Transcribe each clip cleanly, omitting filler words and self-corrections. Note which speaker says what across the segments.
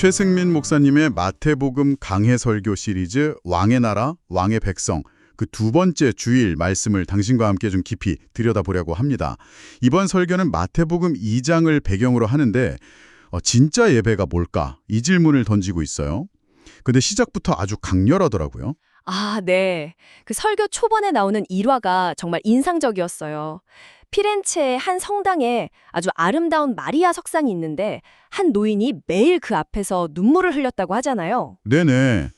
Speaker 1: 최승민 목사님의 마태복음 강해 설교 시리즈 왕의 나라, 왕의 백성 그 두 번째 주일 말씀을 당신과 함께 좀 깊이 들여다보려고 합니다. 이번 설교는 마태복음 2장을 배경으로 하는데 진짜 예배가 뭘까? 이 질문을 던지고 있어요. 근데 시작부터 아주 강렬하더라고요.
Speaker 2: 아, 네. 그 설교 초반에 나오는 일화가 정말 인상적이었어요. 피렌체의 한 성당에 아주 아름다운 마리아 석상이 있는데 한 노인이 매일 그 앞에서 눈물을 흘렸다고 하잖아요.
Speaker 1: 네네.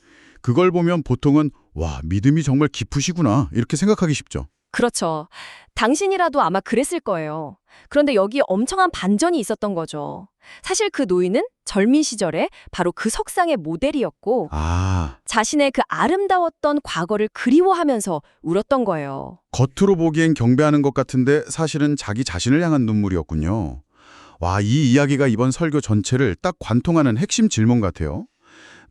Speaker 1: 그걸 보면 보통은 와, 믿음이 정말 깊으시구나 이렇게 생각하기 쉽죠.
Speaker 2: 그렇죠. 당신이라도 아마 그랬을 거예요. 그런데 여기 엄청난 반전이 있었던 거죠. 사실 그 노인은 젊은 시절에 바로 그 석상의 모델이었고 자신의 그 아름다웠던 과거를 그리워하면서 울었던 거예요.
Speaker 1: 겉으로 보기엔 경배하는 것 같은데 사실은 자기 자신을 향한 눈물이었군요. 와, 이 이야기가 이번 설교 전체를 딱 관통하는 핵심 질문 같아요.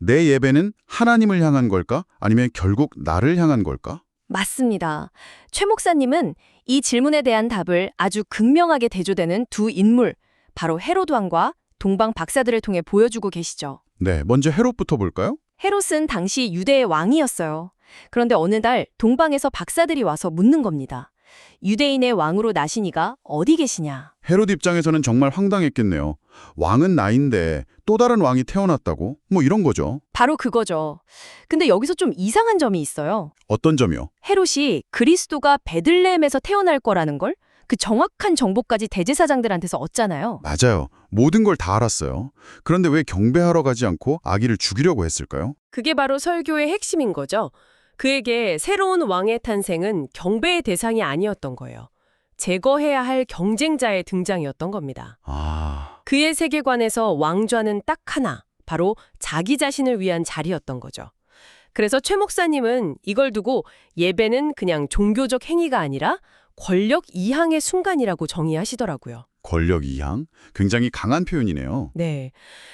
Speaker 1: 내 예배는 하나님을 향한 걸까? 아니면 결국 나를 향한 걸까?
Speaker 2: 맞습니다. 최 목사님은 이 질문에 대한 답을 아주 극명하게 대조되는 두 인물, 바로 헤롯 왕과 동방 박사들을 통해 보여주고 계시죠.
Speaker 1: 네, 먼저 헤롯부터 볼까요?
Speaker 2: 헤롯은 당시 유대의 왕이었어요. 그런데 어느 날 동방에서 박사들이 와서 묻는 겁니다. 유대인의 왕으로 나시니가 어디 계시냐?
Speaker 1: 헤롯 입장에서는 정말 황당했겠네요. 왕은 나인데 또 다른 왕이 태어났다고? 뭐 이런 거죠.
Speaker 2: 바로 그거죠. 근데 여기서 좀 이상한 점이 있어요.
Speaker 1: 어떤 점이요?
Speaker 2: 헤롯이 그리스도가 베들레헴에서 태어날 거라는 걸 그 정확한 정보까지 대제사장들한테서 얻잖아요.
Speaker 1: 맞아요. 모든 걸 다 알았어요. 그런데 왜 경배하러 가지 않고 아기를 죽이려고 했을까요?
Speaker 3: 그게 바로 설교의 핵심인 거죠. 그에게 새로운 왕의 탄생은 경배의 대상이 아니었던 거예요. 제거해야 할 경쟁자의 등장이었던 겁니다. 그의 세계관에서 왕좌는 딱 하나, 바로 자기 자신을 위한 자리였던 거죠. 그래서 최 목사님은 이걸 두고 예배는 그냥 종교적 행위가 아니라 권력 이항의 순간이라고 정의하시더라고요.
Speaker 1: 권력 이양? 굉장히 강한 표현이네요.
Speaker 3: 네.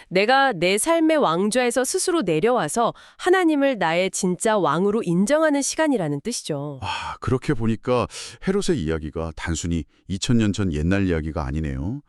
Speaker 3: 내가 내 삶의 왕좌에서 스스로 내려와서 하나님을 나의 진짜 왕으로 인정하는 시간이라는 뜻이죠.
Speaker 1: 그렇게 보니까 헤롯의 이야기가 단순히 2000년 전 옛날 이야기가 아니네요.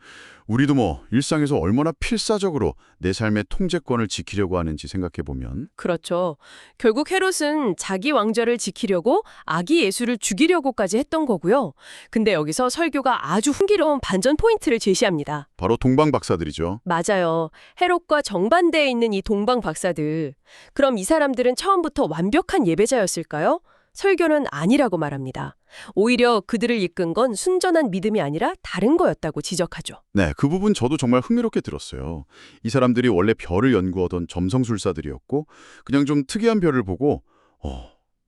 Speaker 1: 우리도 뭐 일상에서 얼마나 필사적으로 내 삶의 통제권을 지키려고 하는지 생각해보면
Speaker 3: 그렇죠. 결국 헤롯은 자기 왕좌를 지키려고 아기 예수를 죽이려고까지 했던 거고요. 근데 여기서 설교가 아주 흥미로운 반전 포인트를 제시합니다.
Speaker 1: 바로 동방 박사들이죠.
Speaker 3: 맞아요. 헤롯과 정반대에 있는 이 동방 박사들. 그럼 이 사람들은 처음부터 완벽한 예배자였을까요? 설교는 아니라고 말합니다. 오히려 그들을 이끈 건 순전한 믿음이 아니라 다른 거였다고 지적하죠.
Speaker 1: 네, 그 부분 저도 정말 흥미롭게 들었어요. 이 사람들이 원래 별을 연구하던 점성술사들이었고 그냥 좀 특이한 별을 보고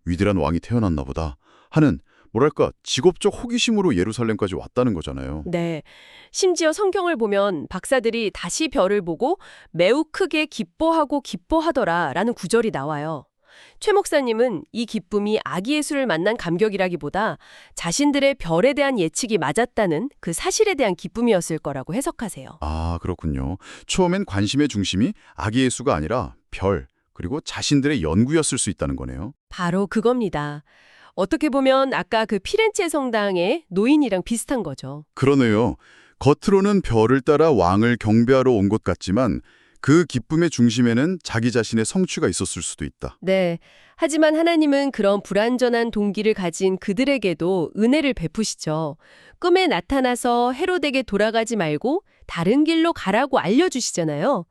Speaker 1: 위대한 왕이 태어났나 보다 하는 뭐랄까 직업적 호기심으로 예루살렘까지 왔다는 거잖아요.
Speaker 3: 네. 심지어 성경을 보면 박사들이 다시 별을 보고 매우 크게 기뻐하고 기뻐하더라라는 구절이 나와요. 최 목사님은 이 기쁨이 아기 예수를 만난 감격이라기보다 자신들의 별에 대한 예측이 맞았다는 그 사실에 대한 기쁨이었을 거라고 해석하세요.
Speaker 1: 그렇군요. 처음엔 관심의 중심이 아기 예수가 아니라 별, 그리고 자신들의 연구였을 수 있다는 거네요.
Speaker 3: 바로 그겁니다. 어떻게 보면 아까 그 피렌체 성당의 노인이랑 비슷한 거죠.
Speaker 1: 그러네요. 겉으로는 별을 따라 왕을 경배하러 온 것 같지만 그 기쁨의 중심에는 자기 자신의 성취가 있었을 수도 있다.
Speaker 3: 네. 하지만 하나님은 그런 불완전한 동기를 가진 그들에게도 은혜를 베푸시죠. 꿈에 나타나서 헤롯에게 돌아가지 말고 다른 길로 가라고 알려주시잖아요.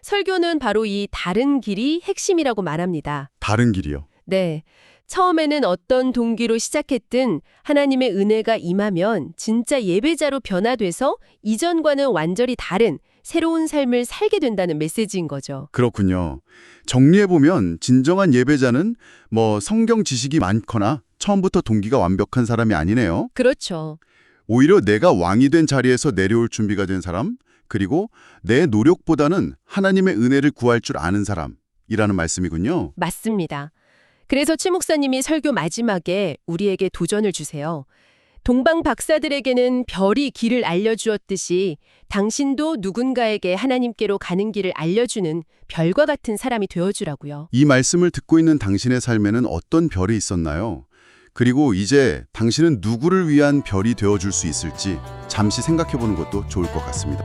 Speaker 3: 설교는 바로 이 다른 길이 핵심이라고 말합니다.
Speaker 1: 다른 길이요.
Speaker 3: 네. 처음에는 어떤 동기로 시작했든 하나님의 은혜가 임하면 진짜 예배자로 변화돼서 이전과는 완전히 다른 새로운 삶을 살게 된다는 메시지인 거죠.
Speaker 1: 그렇군요. 정리해보면 진정한 예배자는 성경 지식이 많거나 처음부터 동기가 완벽한 사람이 아니네요.
Speaker 3: 그렇죠.
Speaker 1: 오히려 내가 왕이 된 자리에서 내려올 준비가 된 사람, 그리고 내 노력보다는 하나님의 은혜를 구할 줄 아는 사람이라는 말씀이군요.
Speaker 3: 맞습니다. 그래서 최 목사님이 설교 마지막에 우리에게 도전을 주세요. 동방 박사들에게는 별이 길을 알려주었듯이 당신도 누군가에게 하나님께로 가는 길을 알려주는 별과 같은 사람이 되어주라고요.
Speaker 1: 이 말씀을 듣고 있는 당신의 삶에는 어떤 별이 있었나요? 그리고 이제 당신은 누구를 위한 별이 되어줄 수 있을지 잠시 생각해보는 것도 좋을 것 같습니다.